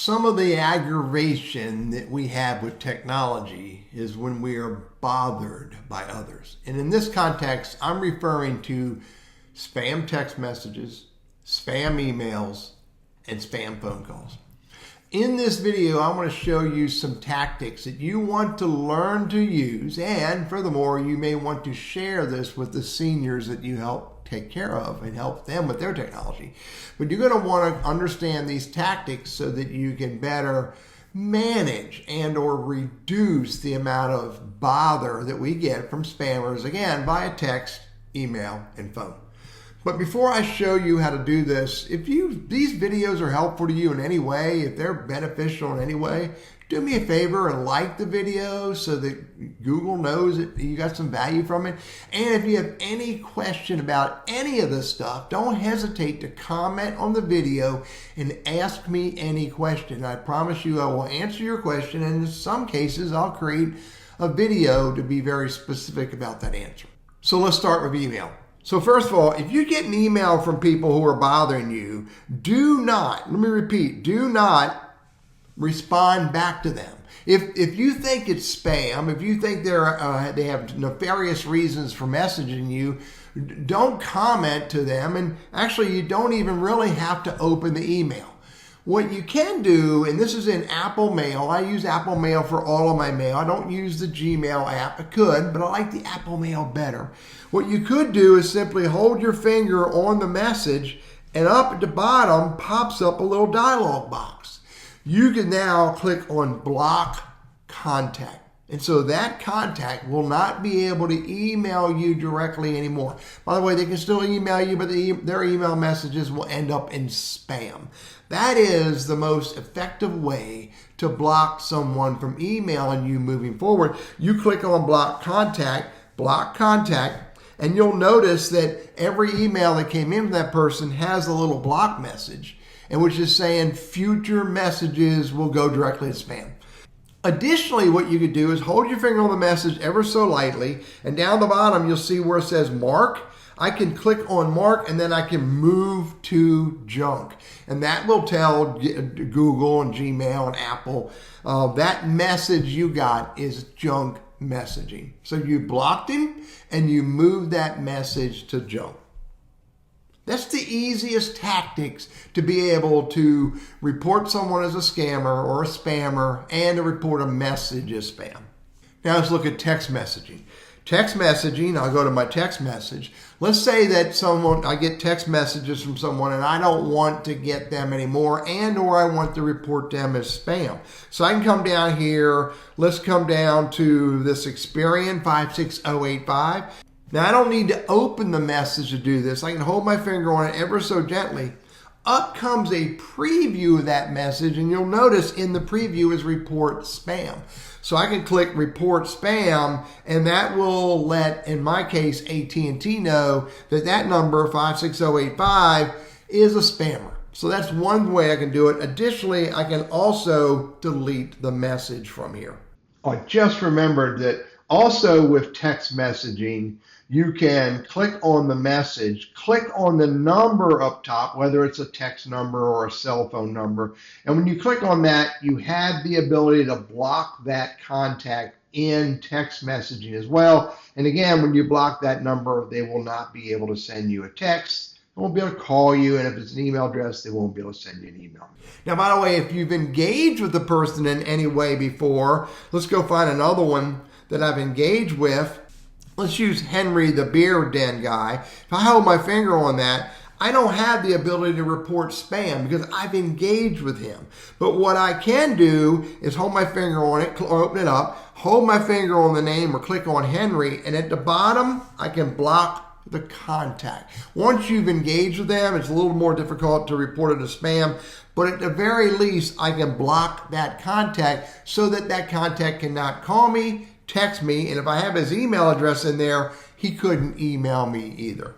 Some of the aggravation that we have with technology is when we are bothered by others. And in this context, I'm referring to spam text messages, spam emails, and spam phone calls. In this video, I want to show you some tactics that you want to learn to use, and furthermore, you may want to share this with the seniors that you help take care of and help them with their technology. But you're going to want to understand these tactics so that you can better manage and or reduce the amount of bother that we get from spammers, again, via text, email, and phone. But before I show you how to do this, if these videos are helpful to you in any way, if they're beneficial in any way, do me a favor and like the video so that Google knows that you got some value from it. And if you have any question about any of this stuff, don't hesitate to comment on the video and ask me any question. I promise you I will answer your question, and in some cases I'll create a video to be very specific about that answer. So let's start with email. So first of all, if you get an email from people who are bothering you, do not respond back to them. If you think it's spam, if you think they have nefarious reasons for messaging you, don't comment to them, and actually you don't even really have to open the email. What you can do, and this is in Apple Mail, I use Apple Mail for all of my mail. I don't use the Gmail app. I could, but I like the Apple Mail better. What you could do is simply hold your finger on the message, and up at the bottom pops up a little dialog box. You can now click on block contact. And so that contact will not be able to email you directly anymore. By the way, they can still email you, but their email messages will end up in spam. That is the most effective way to block someone from emailing you moving forward. You click on block contact, and you'll notice that every email that came in from that person has a little block message, and which is saying future messages will go directly to spam. Additionally, what you could do is hold your finger on the message ever so lightly, and down the bottom you'll see where it says mark. I can click on mark, and then I can move to junk. And that will tell Google and Gmail and Apple that message you got is junk messaging. So you blocked him and you moved that message to junk. That's the easiest tactics to be able to report someone as a scammer or a spammer and to report a message as spam. Now let's look at text messaging. Text messaging, I'll go to my text message. Let's say that I get text messages from someone and I don't want to get them anymore, and or I want to report them as spam. So I can come down here, let's come down to this Experian 56085. Now I don't need to open the message to do this. I can hold my finger on it ever so gently. Up comes a preview of that message, and you'll notice in the preview is report spam. So I can click report spam, and that will let, in my case, AT&T know that that number 56085 is a spammer. So that's one way I can do it. Additionally, I can also delete the message from here. I just remembered that also with text messaging, you can click on the message, click on the number up top, whether it's a text number or a cell phone number. And when you click on that, you have the ability to block that contact in text messaging as well. And again, when you block that number, they will not be able to send you a text. They won't be able to call you, and if it's an email address, they won't be able to send you an email. Now, by the way, if you've engaged with the person in any way before, let's go find another one that I've engaged with. Let's use Henry, the beer den guy. If I hold my finger on that, I don't have the ability to report spam because I've engaged with him. But what I can do is hold my finger on it, open it up, hold my finger on the name or click on Henry, and at the bottom, I can block the contact. Once you've engaged with them, it's a little more difficult to report it as spam, but at the very least, I can block that contact so that that contact cannot call me, text me, and if I have his email address in there, he couldn't email me either.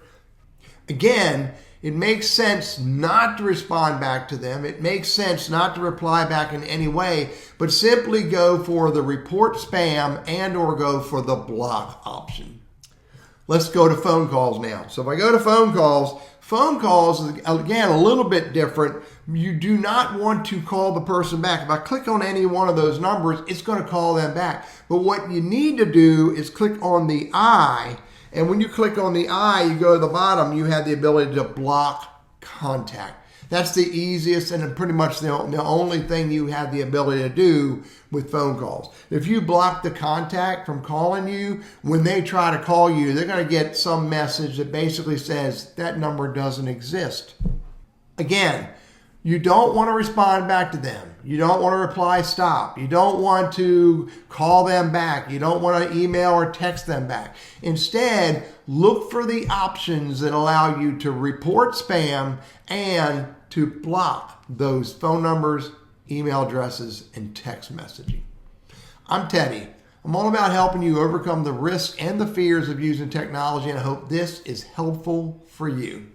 Again, it makes sense not to respond back to them. It makes sense not to reply back in any way, but simply go for the report spam and or go for the block option. Let's go to phone calls now. So if I go to phone calls is, again, a little bit different, you do not want to call the person back. If I click on any one of those numbers, it's going to call them back. But what you need to do is click on the I, and when you click on the I, you go to the bottom, you have the ability to block contact. That's the easiest and pretty much the only thing you have the ability to do with phone calls. If you block the contact from calling you, when they try to call you, they're going to get some message that basically says that number doesn't exist. Again, you don't want to respond back to them. You don't want to reply stop. You don't want to call them back. You don't want to email or text them back. Instead, look for the options that allow you to report spam and to block those phone numbers, email addresses, and text messaging. I'm Teddy. I'm all about helping you overcome the risks and the fears of using technology, and I hope this is helpful for you.